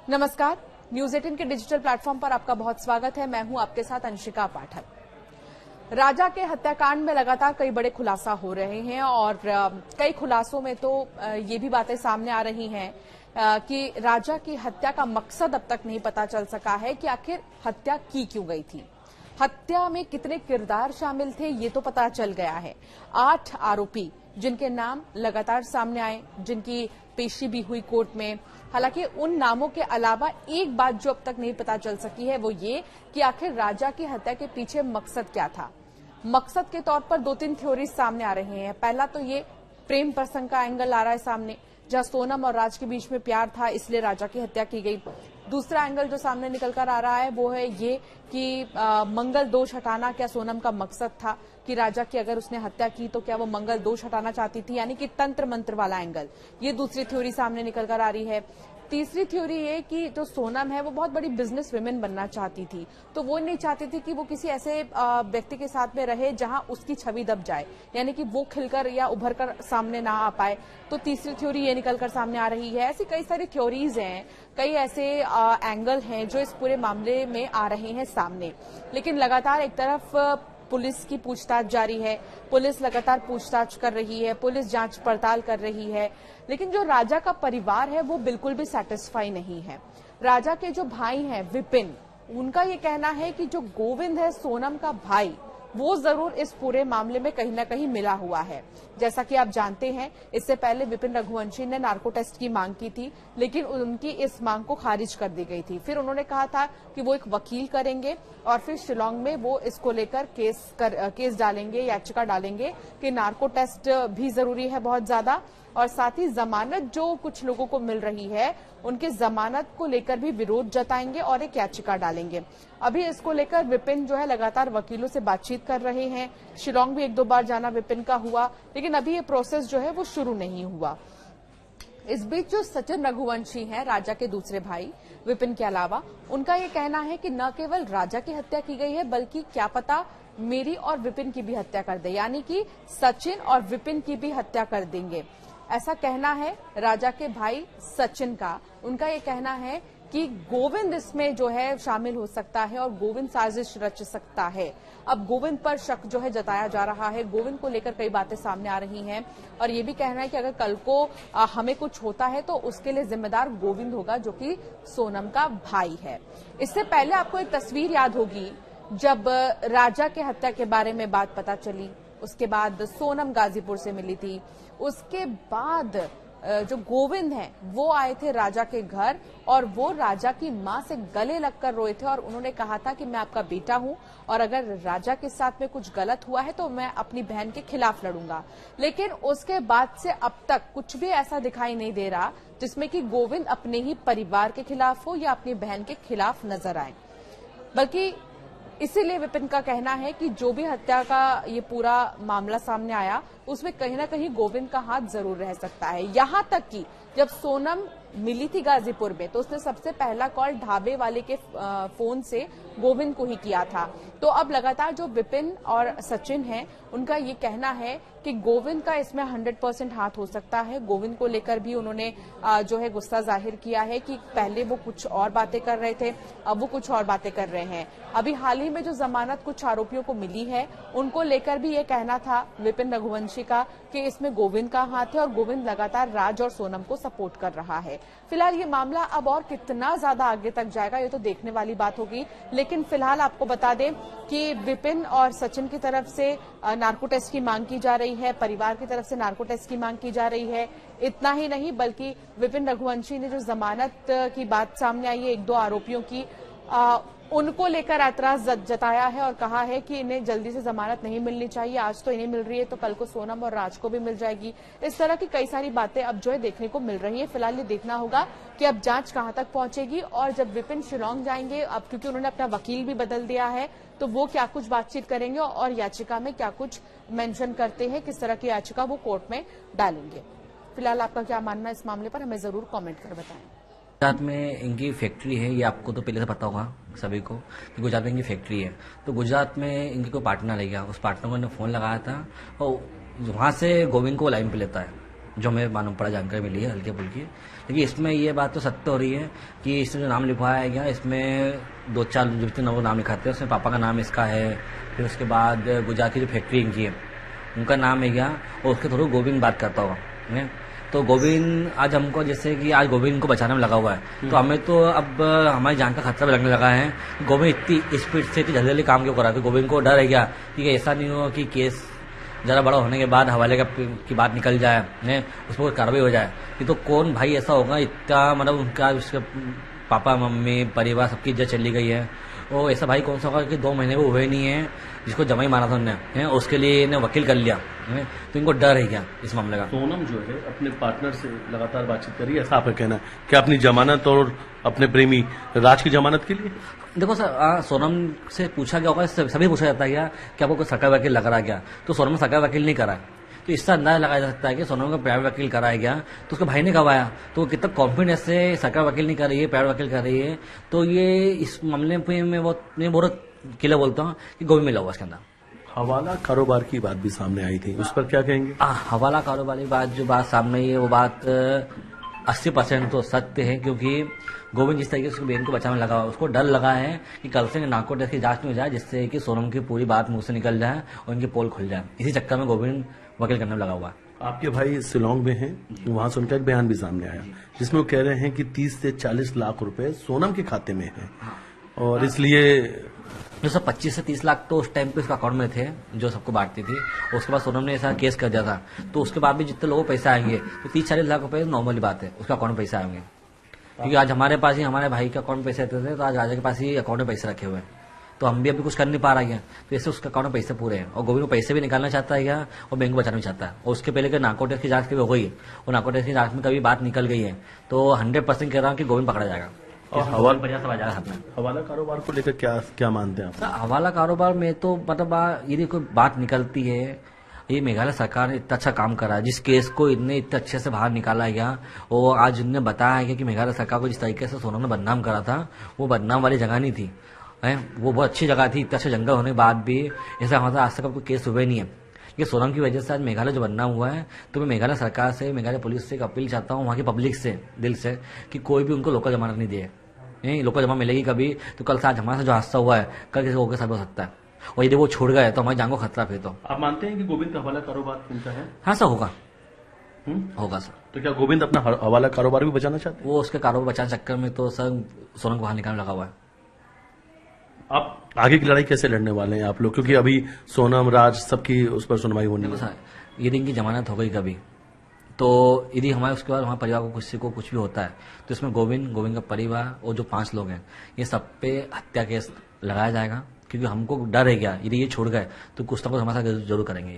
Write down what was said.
नमस्कार, न्यूज 18 के digital platform पर आपका बहुत स्वागत है। मैं हूं आपके साथ अंशिका पाठक। राजा के हत्याकांड में लगातार कई बड़े खुलासा हो रहे हैं और कई खुलासों में तो ये भी बातें सामने आ रही हैं कि राजा की हत्या का मकसद अब तक नहीं पता चल सका है कि आखिर हत्या की क्यों गई थी। हत्या में कितने किरदार शामिल थे ये तो पता चल गया है। 8 आरोपी जिनके नाम लगातार सामने आए, जिनकी पेशी भी हुई कोर्ट में। हालांकि उन नामों के अलावा एक बात जो अब तक नहीं पता चल सकी है वो ये कि आखिर राजा की हत्या के पीछे मकसद क्या था। मकसद के तौर पर 2-3 थ्योरीज सामने आ रही हैं। पहला तो ये प्रेम प्रसंग का एंगल आ रहा है सामने, जहां सोनम और राज के बीच में प्यार था इसलिए राजा की हत्या की गई। दूसरा एंगल जो सामने निकल कर आ रहा है वो है ये कि मंगल दोष हटाना क्या सोनम का मकसद था, कि राजा की अगर उसने हत्या की तो क्या वो मंगल दोष हटाना चाहती थी, यानी कि तंत्र मंत्र वाला एंगल। ये दूसरी थ्योरी सामने निकल कर आ रही है। तीसरी थ्योरी ये कि जो सोनम है वो बहुत बड़ी बिजनेस वुमेन बनना चाहती थी, तो वो नहीं चाहती थी कि वो किसी ऐसे व्यक्ति के साथ में रहे जहां उसकी छवि दब जाए, यानी कि वो खिलकर या उभर कर सामने ना आ पाए। तो तीसरी थ्योरी ये निकलकर सामने आ रही है। ऐसी कई सारी थ्योरीज हैं, कई ऐसे एंगल हैं जो इस पूरे मामले में आ रहे हैं सामने। लेकिन लगातार एक तरफ पुलिस की पूछताछ जारी है, पुलिस लगातार पूछताछ कर रही है, पुलिस जांच पड़ताल कर रही है, लेकिन जो राजा का परिवार है वो बिल्कुल भी सैटिस्फाई नहीं है। राजा के जो भाई हैं विपिन, उनका ये कहना है कि जो गोविंद है सोनम का भाई, वो जरूर इस पूरे मामले में कहीं ना कहीं मिला हुआ है। जैसा कि आप जानते हैं, इससे पहले विपिन रघुवंशी ने नार्को टेस्ट की मांग की थी, लेकिन उनकी इस मांग को खारिज कर दी गई थी। फिर उन्होंने कहा था कि वो एक वकील करेंगे और फिर शिलांग में वो इसको लेकर केस डालेंगे, याचिका डालेंगे कि नार्को टेस्ट भी जरूरी है बहुत ज्यादा, और साथ ही जमानत जो कुछ लोगों को मिल रही है उनके जमानत को लेकर भी विरोध जताएंगे और एक याचिका डालेंगे। अभी इसको लेकर विपिन जो है लगातार वकीलों से बातचीत कर रहे हैं। शिलांग भी 1-2 बार जाना विपिन का हुआ, लेकिन अभी ये प्रोसेस जो है वो शुरू नहीं हुआ। इस बीच जो सचिन रघुवंशी हैं, राजा के दूसरे भाई विपिन के अलावा, उनका ये कहना है कि न केवल राजा की हत्या की गई है बल्कि क्या पता मेरी और विपिन की भी हत्या कर दे, यानी कि सचिन और विपिन की भी हत्या कर देंगे। ऐसा कहना है राजा के भाई सचिन का। उनका ये कहना है कि गोविंद इसमें जो है शामिल हो सकता है और गोविंद साजिश रच सकता है। अब गोविंद पर शक जो है जताया जा रहा है, गोविंद को लेकर कई बातें सामने आ रही हैं और ये भी कहना है कि अगर कल को हमें कुछ होता है तो उसके लिए जिम्मेदार गोविंद होगा, जो कि सोनम का भाई है। इससे पहले आपको एक तस्वीर याद होगी, जब राजा के हत्या के बारे में बात पता चली, उसके बाद सोनम गाजीपुर से मिली थी, उसके बाद जो गोविंद हैं वो आए थे राजा के घर और वो राजा की मां से गले लगकर रोए थे और उन्होंने कहा था कि मैं आपका बेटा हूं और अगर राजा के साथ में कुछ गलत हुआ है तो मैं अपनी बहन के खिलाफ लड़ूंगा। लेकिन उसके बाद से अब तक कुछ भी ऐसा दिखाई नहीं दे रहा जिसमें कि गोविंद अपने ही परिवार के खिलाफ हो या अपनी बहन के खिलाफ नजर आए। बल्कि इसीलिए विपिन का कहना है कि जो भी हत्या का ये पूरा मामला सामने आया उसमें कहीं ना कहीं गोविंद का हाथ जरूर रह सकता है। यहां तक कि जब सोनम मिली थी गाजीपुर में तो उसने सबसे पहला कॉल ढाबे वाले के फोन से गोविंद को ही किया था। तो अब लगातार जो विपिन और सचिन हैं उनका ये कहना है कि गोविंद का इसमें 100% हाथ हो सकता है। गोविंद को लेकर भी उन्होंने जो है गुस्सा जाहिर किया है कि पहले वो कुछ और बातें कर रहे थे, अब वो कुछ और बातें कर रहे हैं। अभी हाल ही में जो जमानत कुछ आरोपियों को मिली है उनको लेकर भी ये कहना था विपिन रघुवंशी का कि इसमें गोविंद का हाथ है और गोविंद लगातार राज और सोनम को सपोर्ट कर रहा है। फिलहाल ये मामला अब और कितना ज्यादा आगे तक जाएगा ये तो देखने वाली बात होगी, लेकिन फिलहाल आपको बता दें कि विपिन और सचिन की तरफ से नार्को टेस्ट की मांग की जा रही है, परिवार की तरफ से नार्को टेस्ट की मांग की जा रही है। इतना ही नहीं बल्कि विपिन रघुवंशी ने जो जमानत की बात सामने आई है 1-2 आरोपियों की, उनको लेकर ऐतराज जताया है और कहा है कि इन्हें जल्दी से जमानत नहीं मिलनी चाहिए। आज तो इन्हें मिल रही है तो कल को सोनम और राज को भी मिल जाएगी। इस तरह की कई सारी बातें अब जो है देखने को मिल रही है। फिलहाल ये देखना होगा कि अब जांच कहां तक पहुंचेगी और जब विपिन शिलांग जाएंगे, अब क्योंकि उन्होंने अपना वकील भी बदल दिया है, तो वो क्या कुछ बातचीत करेंगे और याचिका में क्या कुछ मेंशन करते हैं, किस तरह की याचिका वो कोर्ट में डालेंगे। फिलहाल आपका क्या मानना है इस मामले पर, हमें जरूर कमेंट कर बताएं। गुजरात में इनकी फैक्ट्री है, ये आपको तो पहले से पता होगा सभी को कि गुजरात में इनकी फैक्ट्री है। तो गुजरात में इनके कोई पार्टनर रह गया, उस पार्टनर को इन्होंने फ़ोन लगाया था और वहाँ से गोविंद को लाइन पे लेता है जो हमें मालूम पड़ा, जानकारी मिली है हल्के फुल्की। लेकिन इसमें ये बात तो सत्य हो रही है कि इसमें जो नाम लिखवाया गया, इसमें 2-4 जितने लोगों नाम लिखाते हैं उसमें पापा का नाम इसका है, फिर उसके बाद गुजरात की जो फैक्ट्री इनकी है उनका नाम है क्या, और उसके थ्रू गोविंद बात करता होगा है। तो गोविंद आज हमको, जैसे कि आज गोविंद को बचाने में लगा हुआ है, तो हमें तो अब हमारी जान का खतरा भी लगने लगा है। गोविंद इतनी स्पीड से इतनी जल्दी जल्दी काम क्यों कर रहा है, तो गोविंद को डर है क्या कि ऐसा नहीं हो कि केस ज़रा बड़ा होने के बाद हवाले की बात निकल जाए है, उस पर कार्रवाई हो जाए। ये तो कौन भाई ऐसा होगा, इतना मतलब उनका उसके पापा मम्मी परिवार सबकी इज्जत चली गई है, और ऐसा भाई कौन सा होगा कि 2 महीने वो हुए नहीं है जिसको जमा ही मारा था उनने है, उसके लिए इन्हें वकील कर लिया है। तो इनको डर है क्या इस मामले का? सोनम जो है अपने पार्टनर से लगातार बातचीत कर रही है, ऐसा आपका कहना है कि अपनी जमानत और अपने प्रेमी राज की जमानत के लिए? देखो सर, सोनम से पूछा गया होगा, सभी पूछा जाता है क्या कि आपको कोई सरकारी वकील लग रहा है क्या, तो सोनम ने सरकारी वकील नहीं करा है। तो इससे अंदाजा लगाया जा सकता है कि सोनम का प्राइवेट वकील कराया गया, तो उसके भाई ने करवाया, तो वो कितना कॉन्फिडेंस से सरकारी वकील नहीं कर रही है, प्राइवेट वकील कर रही है। तो ये इस मामले पे मैं बहुत क्लियर बोलता हूँ कि गोविंद मिला हुआ इसके अंदर। हवाला कारोबार की बात भी सामने आई थी, उस पर क्या कहेंगे? हवाला कारोबार की बात जो बात सामने आई है वो बात 80% तो सत्य है, क्योंकि गोविंद जिस तरीके से उसकी बहन को बचाने में लगा हुआ, उसको डर लगा है कि कल से नार्को टेस्ट की जांच में हो जाए, जिससे कि सोनम की पूरी बात मुंह से निकल जाए और इनकी पोल खुल जाए। इसी चक्कर में गोविंद वकील करने में लगा हुआ है। आपके भाई शिलोंग में हैं, वहां से उनका एक बयान भी सामने आया जिसमें वो कह रहे हैं कि 30 से 40 लाख रुपए सोनम के खाते में है, और इसलिए जो सब 25 से 30 लाख तो उस टाइम पे उसके अकाउंट में थे, जो सबको बांटती थी। उसके बाद सोनम ने ऐसा केस कर दिया था, तो उसके बाद भी जितने लोगों को पैसे आएंगे तो 30-40 लाख रुपए नॉर्मली बात है, उसके अकाउंट में पैसे आएंगे। क्योंकि आज हमारे पास ही हमारे भाई के अकाउंट में पैसे रहते थे, तो आज राजा के पास ही अकाउंट में पैसे रखे हुए हैं, तो हम भी अभी कुछ कर नहीं पा रहे हैं, तो इससे उसके अकाउंट में पैसे पूरे हैं। और गोविंद को पैसे भी निकालना चाहता है क्या, और बैंक को बचाना भी चाहता है। और उसके पहले नार्को टेस्ट की जांच कभी हो गई है, और नार्को टेस्ट की जांच में कभी बात निकल गई है, तो 100% कह रहा हूँ कि गोविंद पकड़ा जाएगा और हवाला कारोबार को लेकर क्या मानते हैं आप? हवाला कारोबार में तो मतलब यदि कोई बात निकलती है, ये मेघालय सरकार ने इतना अच्छा काम करा है, जिस केस को इतने अच्छे से बाहर निकाला गया, और आज उन्होंने बताया है कि मेघालय सरकार को जिस तरीके से सोनम ने बदनाम करा था, वो बदनाम वाली जगह नहीं थी है, वो बहुत अच्छी जगह थी। इतना अच्छा जंगल होने के बाद भी ऐसा हमारा आज तक कोई केस हुए नहीं है। ये सोनम की वजह से आज मेघालय जो बदनाम हुआ है, तो मैं मेघालय सरकार से, मेघालय पुलिस से एक अपील चाहता हूँ, वहाँ की पब्लिक से, दिल से, कि कोई भी उनको लोकल जमानत नहीं दे। लोकल जमा मिलेगी कभी तो कल से आज हमारे साथ जो हादसा हुआ है, कल किसी और के साथ हो सकता है, और यदि वो छोड़ गए तो हमारी जान को खतरा। फिर तो आप मानते हैं कि गोविंद का हवाला कारोबार इनका है? हाँ सर, होगा होगा सर। तो क्या गोविंद अपना हवाला कारोबार भी बचाना चाहते हैं? वो उसके कारोबार बचाने चक्कर में तो सर सोनम को बाहर निकालने लगा हुआ है। आप आगे की लड़ाई कैसे लड़ने वाले हैं आप लोग, क्योंकि अभी सोनम राज सबकी उस पर सुनवाई होनी है? यदि इनकी जमानत हो गई कभी, तो यदि हमारे उसके बाद हमारे परिवार को किसी को कुछ भी होता है, तो इसमें गोविंद का परिवार और जो 5 लोग हैं, ये सब पे हत्या केस लगाया जाएगा। क्योंकि हमको डर है क्या, यदि ये छोड़ गए तो कुछ ना कुछ हमारे साथ जरूर करेंगे।